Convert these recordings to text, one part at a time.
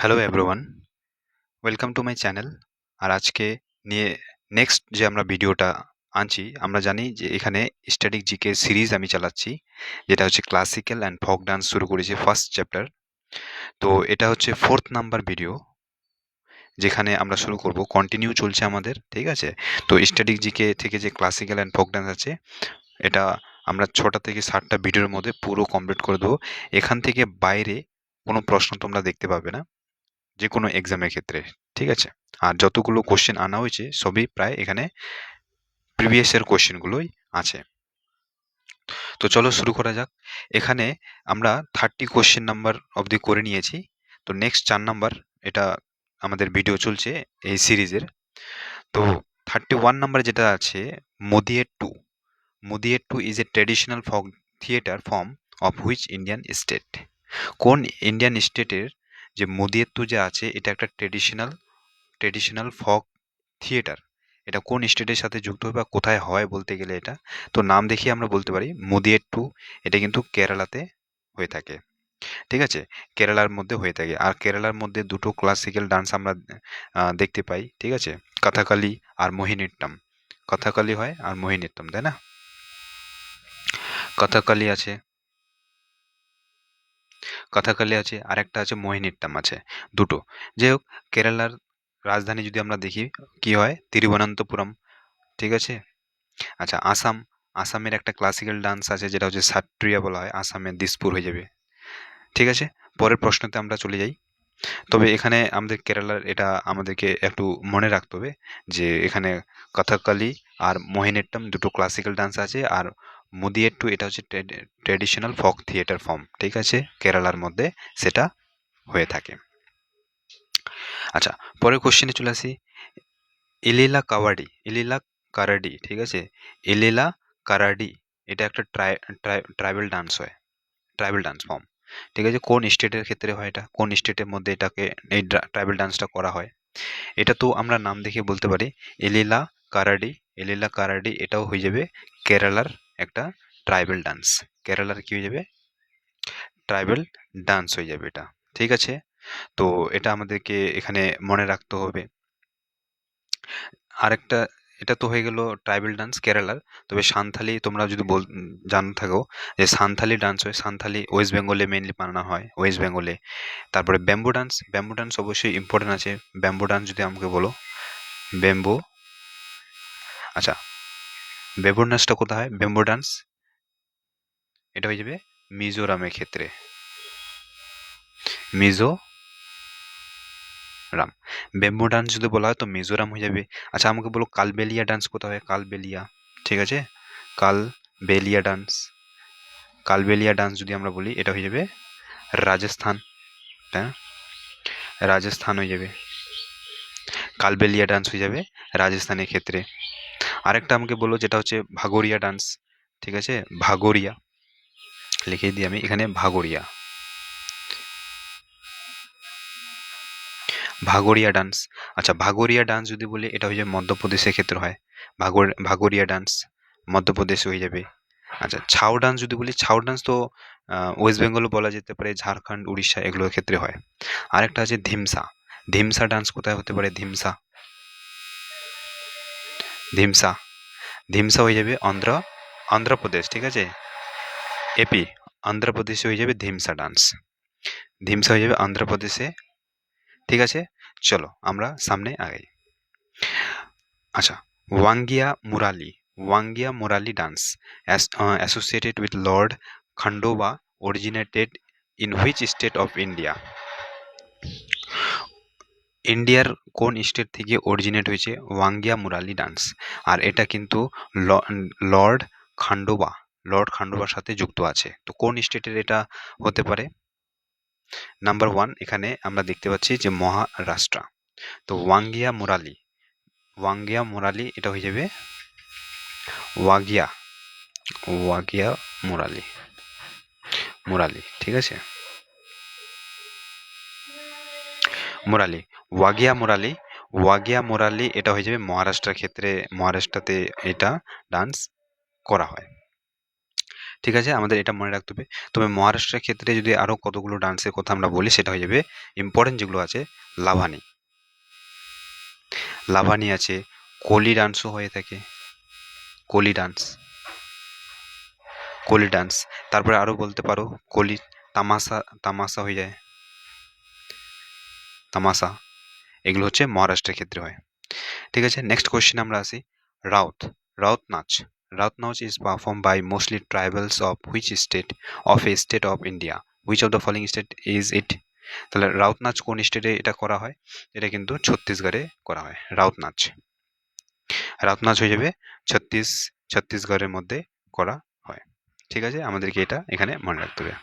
Hello everyone, welcome to my channel. আর আজকে নিয়ে নেক্সট যে আমরা ভিডিওটা আনছি, আমরা জানি যে এখানে স্ট্যাটিক জিকে সিরিজ আমি চালাচ্ছি, যেটা হচ্ছে ক্লাসিক্যাল অ্যান্ড ফোক ডান্স শুরু করেছি ফার্স্ট চ্যাপ্টার। তো এটা হচ্ছে 4th নাম্বার ভিডিও, যেখানে আমরা শুরু করব, কন্টিনিউ চলছে আমাদের, ঠিক আছে? তো স্ট্যাটিক জিকে থেকে যে ক্লাসিক্যাল অ্যান্ড ফোক ডান্স আছে, এটা আমরা 6টা থেকে 7টা ভিডিওর মধ্যে পুরো কমপ্লিট করে দেবো। এখান থেকে বাইরে কোনো প্রশ্ন তোমরা দেখতে পাবে না, যে কোনো এক্সামের ক্ষেত্রে, ঠিক আছে? আর যতগুলো কোশ্চেন আনা হয়েছে সবই প্রায় এখানে প্রিভিয়াস এর কোশ্চেনগুলোই আছে। তো চলো শুরু করা যাক। এখানে আমরা 30 কোশ্চেন নাম্বার অবধি করে নিয়েছি। তো নেক্সট 4 নাম্বার, এটা আমাদের ভিডিও চলছে এই সিরিজের। তো 31 নাম্বার যেটা আছে, Mudiyettu. Mudiyettu is a traditional folk theatre form of which Indian state? কোন ইন্ডিয়ান স্টেটের যে মুদিয়েত্তু যে আছে, এটা একটা ট্রেডিশনাল ফক থিয়েটার, এটা কোন স্টেটের সাথে যুক্ত হয় বা কোথায় হয় বলতে গেলে, এটা তো নাম দেখিয়ে আমরা বলতে পারি মুদিয়েট্টু। এটা কিন্তু কেরালাতে হয়ে থাকে, ঠিক আছে? কেরালার মধ্যে হয়ে থাকে। আর কেরালার মধ্যে দুটো ক্লাসিক্যাল ডান্স আমরা দেখতে পাই, ঠিক আছে? কথাকলি আর মোহিনীয়ট্টম। কথাকলি হয় আর মোহিনীয়ট্টম, তাই না? কথাকলি আছে, কথাকলি আছে, আর একটা আছে মোহিনীয়ট্টম আছে, দুটো। যাই হোক, কেরালার রাজধানী যদি আমরা দেখি, কি হয়, তিরুবনন্তপুরম, ঠিক আছে? আচ্ছা, আসামের একটা ক্লাসিক্যাল ডান্স আছে, যেটা হচ্ছে সাট্রিয়া বলা হয়, আসামের দিসপুর হয়ে যাবে, ঠিক আছে? পরের প্রশ্নতে আমরা চলে যাই। তবে এখানে আমাদের কেরালার এটা আমাদেরকে একটু মনে রাখতে হবে, যে এখানে কথাকলি আর মোহিনীয়ট্টম দুটো ক্লাসিক্যাল ডান্স আছে, আর মুদিয়েট্টু এটা হচ্ছে ট্র্যাডিশনাল ফোক থিয়েটার ফর্ম, ঠিক আছে? কেরালার মধ্যে সেটা হয়ে থাকে। আচ্ছা, পরের কোশ্চেনে চলে আসি। ইলিলা কারাডি, ঠিক আছে? ইলিলা কারাডি, এটা একটা ট্রাইবাল ডান্স হয়, ট্রাইবাল ডান্স ফর্ম, ঠিক আছে? কোন স্টেটের ক্ষেত্রে হয় এটা? কোন স্টেটের মধ্যে এটাকে, এই ট্রাইবাল ডান্সটা করা হয়? এটা তো আমরা নাম দেখে বলতে পারি এলিলা কারাডি। এলিলা কারাডি এটাও হয়ে যাবে কেরালার একটা ট্রাইবাল ডান্স। কেরালার কি হয়ে যাবে? ট্রাইবাল ডান্স হয়ে যাবে এটা, ঠিক আছে? তো এটা আমাদেরকে এখানে মনে রাখতে হবে। আরেকটা, এটা তো হয়ে গেল ট্রাইবাল ডান্স কেরালার। তবে সান্থালি তোমরা যদি জানো থাকো, যে সান্থালি ডান্স হয়, সান্থালি ওয়েস্ট বেঙ্গলে মেইনলি বানানো হয়, ওয়েস্ট বেঙ্গলে। তারপরে ব্যাম্বু ডান্স, ব্যাম্বু ডান্স অবশ্যই ইম্পর্টেন্ট আছে। ব্যাম্বু ডান্স যদি আমাকে বলো, ব্যাম্বু, আচ্ছা, ব্যাম্বু ডান্সটা কোথায় হয়? ব্যাম্বু ডান্স এটা হয়ে যাবে মিজোরামের ক্ষেত্রে, মিজোরাম। ব্যাম্বু ডান্স যদি বলা হয় তো মিজোরাম হয়ে যাবে। আচ্ছা, আমাকে বলো কালবেলিয়া ডান্স কোথায় হয়? কালবেলিয়া, ঠিক আছে? কালবেলিয়া ডান্স, কালবেলিয়া ডান্স যদি আমরা বলি, এটা হয়ে যাবে রাজস্থান, হ্যাঁ, রাজস্থান হয়ে যাবে। কালবেলিয়া ডান্স হয়ে যাবে রাজস্থানের ক্ষেত্রে। আরেকটা আমাকে বলো, যেটা হচ্ছে ভাগোরিয়া ডান্স, ঠিক আছে? ভাগোরিয়া লিখে দিই আমি এখানে, ভাগোরিয়া, ভাগোরিয়া ডান্স। আচ্ছা, ভাগোরিয়া ডান্স যদি বলি, এটা হয়ে যাবে মধ্যপ্রদেশের ক্ষেত্রে হয়। ভাগোরিয়া ডান্স মধ্যপ্রদেশে হয়ে যাবে। আচ্ছা, ছাউ ডান্স যদি বলি, ছাউ ডান্স তো ওয়েস্ট বেঙ্গলও বলা যেতে পারে, ঝাড়খণ্ড, উড়িষ্যা এগুলোর ক্ষেত্রে হয়। আরেকটা আছে ধিমসা। ধিমসা ডান্স কোথায় হতে পারে? ধিমসা, ধিমসা, ধিমসা হয়ে যাবে অন্ধ্রপ্রদেশ, ঠিক আছে? এপি, অন্ধ্রপ্রদেশে হয়ে যাবে ধিমসা ডান্স। ধিমসা হয়ে যাবে অন্ধ্রপ্রদেশে, ঠিক আছে? চলো আমরা সামনে আগাই। আচ্ছা, ওয়াঙ্গিয়া Murali dance associated with lord Khandoba originated in which state of India? ইন্ডিয়ার কোন স্টেট থেকে অরিজিনেট হয়েছে ওয়াঙ্গিয়া মুরালি ডান্স? আর এটা কিন্তু লর্ড খান্ডোবা, লর্ড খান্ডোবার সাথে যুক্ত আছে। তো কোন স্টেটের এটা হতে পারে? নাম্বার 1 এখানে আমরা দেখতে পাচ্ছি যে মহারাষ্ট্র। তো ওয়াঙ্গিয়া মুরালি এটা হয়ে যাবে ওয়াগিয়া, ওয়াগিয়া মুরালি, মুরালি, ঠিক আছে? মুরালি, ওয়াগিয়া মুরালি এটা হয়ে যাবে মহারাষ্ট্রের ক্ষেত্রে, মহারাষ্ট্রতে এটা ডান্স করা হয়। ঠিক আছে, আমাদের এটা মনে রাখতে হবে। তবে মহারাষ্ট্রের ক্ষেত্রে যদি আরো কতগুলো ডান্সের কথা আমরা বলি, সেটা হয়ে যাবে ইম্পর্টেন্ট যেগুলো আছে, লাভানি, লাভানি আছে, কোলি ডান্সও হয়ে থাকে, কোলি ডান্স, কোলি ডান্স। তারপরে আরো বলতে পারো কোলি, তামাশা, তামাশা হয়ে যায়, তামাশা। এগুলো হচ্ছে মহারাষ্ট্রের ক্ষেত্রে হয়। ঠিক আছে, নেক্সট কোয়েশ্চেন আমরা আসি। Raut, Raut Nach, Raut Nach is perform by mostly tribals of which state, of a state of India, which of the following state is it. তাহলে রাউত নাচ কোন স্টেটে এটা করা হয়? এটা কিন্তু ছত্তিশগড়ে করা হয় রাউত নাচ। রাউত নাচ হয়ে যাবে ছত্তিশগড়ের মধ্যে করা হয়। ঠিক আছে, আমাদেরকে এটা এখানে মনে রাখতে হবে।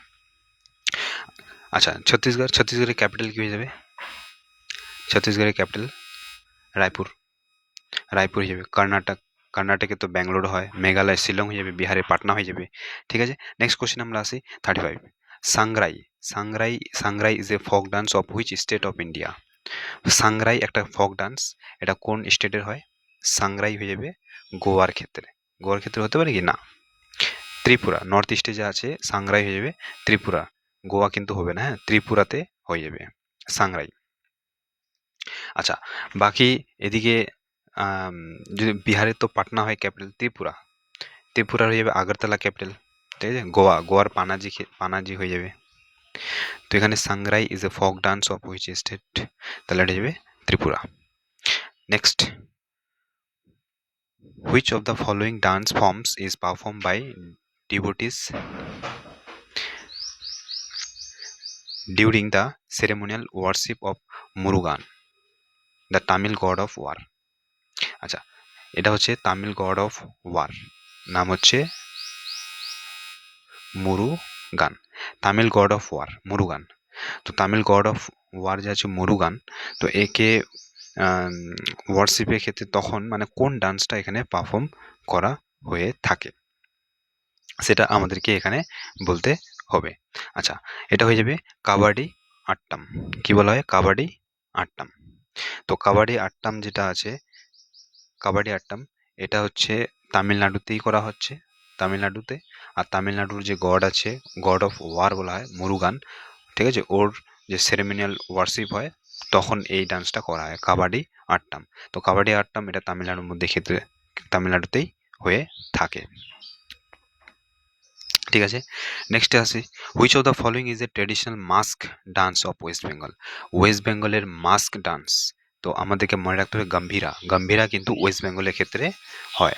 আচ্ছা, ছত্তিশগড়ের ক্যাপিটাল কি হয়ে যাবে? ছত্তিশগড়ের ক্যাপিটাল রায়পুর, রায়পুর হয়ে যাবে। কর্ণাটকে তো ব্যাঙ্গালোর হয়, মেঘালয় শিলং হয়ে যাবে, বিহারে পাটনা হয়ে যাবে। ঠিক আছে, নেক্সট কোশ্চেন আমরা আসি 35। Sangrai, Sangrai is a folk dance of which state of India. Sangrai একটা ফোক ডান্স, এটা কোন স্টেটের হয়? সাংগ্রাই হয়ে যাবে গোয়ার ক্ষেত্রে। গোয়ার ক্ষেত্রে হতে পারে কি না? ত্রিপুরা, নর্থ ইস্টে যা আছে সাংগ্রাই হয়ে যাবে ত্রিপুরা, গোয়া কিন্তু হবে না, হ্যাঁ, ত্রিপুরাতে হয়ে যাবে সাংগ্রাই। আচ্ছা, বাকি এদিকে যদি বিহারের তো পাটনা হয় ক্যাপিটাল, ত্রিপুরা, ত্রিপুরার হয়ে যাবে আগরতলা ক্যাপিটাল। ঠিক আছে, গোয়ার পানাজি হয়ে যাবে। তো এখানে Sangrai is a folk dance of which state, তাহলে এটা যাবে Tripura. Next, which of the following dance forms is perform by devotees during the ceremonial worship of Murugan, the Tamil god of war. আচ্ছা, এটা হচ্ছে তামিল গড অফ ওয়ার, নাম হচ্ছে Murugan, Tamil god of war Murugan. তো Tamil god of war যে আছে মুরুগান, তো একে ওয়ার্শিপের ক্ষেত্রে তখন মানে কোন ডান্সটা এখানে পারফর্ম করা হয়ে থাকে, সেটা আমাদেরকে এখানে বলতে হবে। আচ্ছা, এটা হয়ে যাবে কাবাডি আট্টাম। কি বলা হয়? কাবাডি আট্টাম। তো কাবাডি আট্টাম যেটা আছে, কাবাডি আট্টাম, এটা হচ্ছে তামিলনাড়ুতেই করা হচ্ছে, তামিলনাড়ুতে। আর তামিলনাড়ুর যে গড আছে, গড অফ ওয়ার বলা হয় মুরুগান। ঠিক আছে, ওর যে সেরেমোনিয়াল ওয়ার্শিপ হয় তখন এই ডান্সটা করা হয় কাবাডি আট্টাম। তো কাবাডি আট্টাম এটা তামিলনাড়ুর মধ্যে ক্ষেত্রে তামিলনাড়ুতেই হয়ে থাকে। ঠিক আছে, নেক্সটে আসি। Which of the following is a traditional mask dance of West Bengal. West বেঙ্গলের মাস্ক ডান্স, তো আমাদেরকে মনে রাখতে হবে গম্ভীরা, গম্ভীরা কিন্তু ওয়েস্ট বেঙ্গলের ক্ষেত্রে হয়,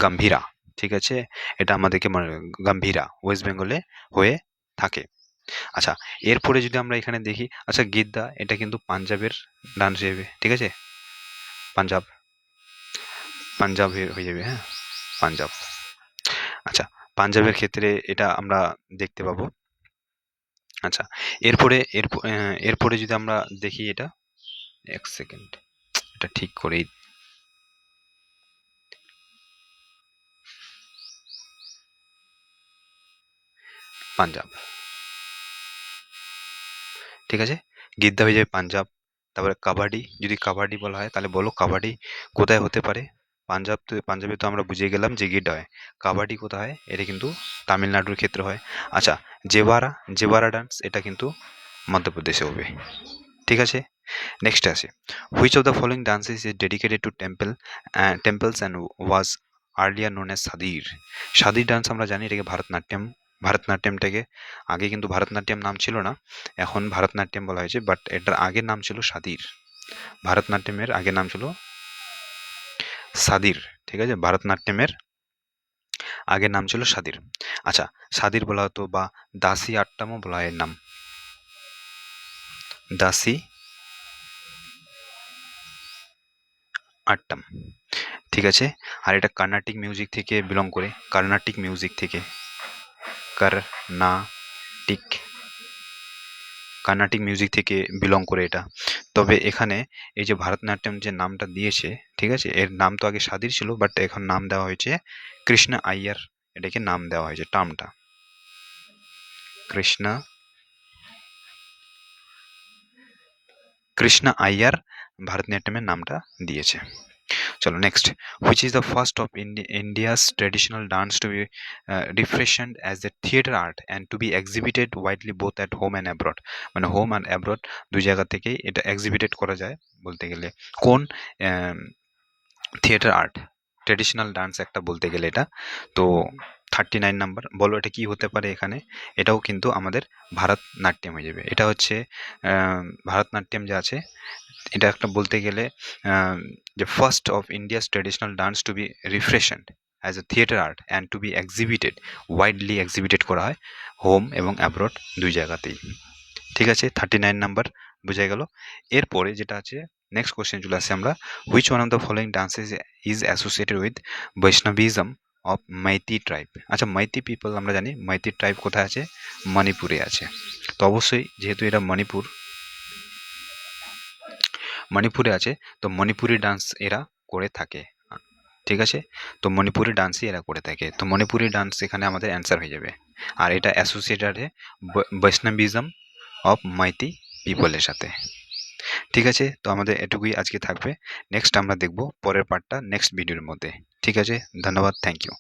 গম্ভীরা। ঠিক আছে, এটা আমাদেরকে মনে গম্ভীরা ওয়েস্ট বেঙ্গলে হয়ে থাকে। আচ্ছা, এরপরে যদি আমরা এখানে দেখি, আচ্ছা গিদ্দা, এটা কিন্তু পাঞ্জাবের ডান্স হিসেবে, ঠিক আছে, পাঞ্জাব, পাঞ্জাব হয়ে যাবে, হ্যাঁ, পাঞ্জাব। আচ্ছা, পাঞ্জাবের ক্ষেত্রে এটা আমরা দেখতে পাবো। আচ্ছা, এরপরে যদি আমরা দেখি, এটা এক সেকেন্ড, এটা ঠিক করেই, পাঞ্জাব, ঠিক আছে, গিদ্দা হয়ে যাবে পাঞ্জাব। তারপরে কাবাডি, যদি কাবাডি বলা হয় তাহলে বলো কাবাডি কোথায় হতে পারে? পাঞ্জাব, তো পাঞ্জাবে তো আমরা বুঝে গেলাম যে গিদ্দা হয়। কাবাডি কোথায় হয়? এটা কিন্তু তামিলনাড়ুর ক্ষেত্রে হয়। আচ্ছা, জেবারা, জেবারা ডান্স, এটা কিন্তু মধ্যপ্রদেশে হবে। ঠিক আছে, নেক্সট আসে। Which of the following dances is dedicated to temples and was earlier known as Sadir. Sadir dance আমরা জানি, এটাকে ভারতনাট্যম, ভারতনাট্যমটাকে আগে কিন্তু ভারতনাট্যম নাম ছিল না, এখন ভারতনাট্যম বলা হয়েছে, বাট এটার আগের নাম ছিল সাদির। ভারতনাট্যমের আগের নাম ছিল সাদির। ঠিক আছে, ভারতনাট্যমের আগের নাম ছিল সাদির। আচ্ছা, সাদির বলা হতো বা দাসী আট্টামও বলা হয় এর নাম, দাসী আট্টাম। ঠিক আছে, আর এটা কর্ণাটিক মিউজিক থেকে বিলং করে, কর্ণাটিক মিউজিক থেকে, কর্ণাটিক, কর্ণাটিক মিউজিক থেকে বিলং করে এটা। তবে এখানে এই যে ভারতনাট্যম যে নামটা দিয়েছে, ঠিক আছে, এর নাম তো আগে সাদির ছিল, বাট এখন নাম দেওয়া হয়েছে কৃষ্ণ আইয়ার, এটাকে নাম দেওয়া হয়েছে, টার্মটা কৃষ্ণ, কৃষ্ণ আইয়ার ভারতনাট্যমের নামটা দিয়েছে। চলো next, which is the first of India's traditional dance to be refashioned as a theatre art and to be exhibited widely both at home and abroad. মানে হোম অ্যান্ড অ্যাব্রড দুই জায়গা থেকেই এটা এক্সিবিটেড করা যায় বলতে গেলে। কোন থিয়েটার আর্ট, ট্রেডিশনাল ডান্স একটা বলতে গেলে এটা। তো 39 নাম্বার, বলো এটা কি হতে পারে এখানে? এটাও কিন্তু আমাদের ভারতনাট্যম হয়ে যাবে। এটা হচ্ছে ভারতনাট্যম যে আছে, এটা একটা বলতে গেলে যে first of India's traditional dance to be refashioned as a theatre art and to be exhibited, widely exhibited করা হয় হোম এবং অ্যাব্রড দুই জায়গাতেই। ঠিক আছে, 39 নাম্বার বোঝা গেল। এরপরে যেটা আছে নেক্সট কোশ্চেন চলে আসছে আমরা, which one of the following dances is associated with Vaishnavism of Meitei tribe. আচ্ছা, মাইতি পিপল আমরা জানি, মাইতি ট্রাইব কোথায় আছে? মণিপুরে আছে। তো অবশ্যই যেহেতু এটা মণিপুরে আছে, তো মণিপুরি ডান্স এরা করে থাকে। ঠিক আছে, তো মণিপুরি ডান্সই এরা করে থাকে। তো মণিপুরি ডান্স এখানে আমাদের অ্যান্সার হয়ে যাবে। আর এটা অ্যাসোসিয়েটেড বৈষ্ণবিজম অফ মাইতি পিপলের সাথে। ঠিক আছে, তো আমাদের এটুকুই আজকে থাকবে। নেক্সট আমরা দেখব পরের পার্টটা নেক্সট ভিডিওর মধ্যে। ঠিক আছে, ধন্যবাদ, থ্যাংক ইউ।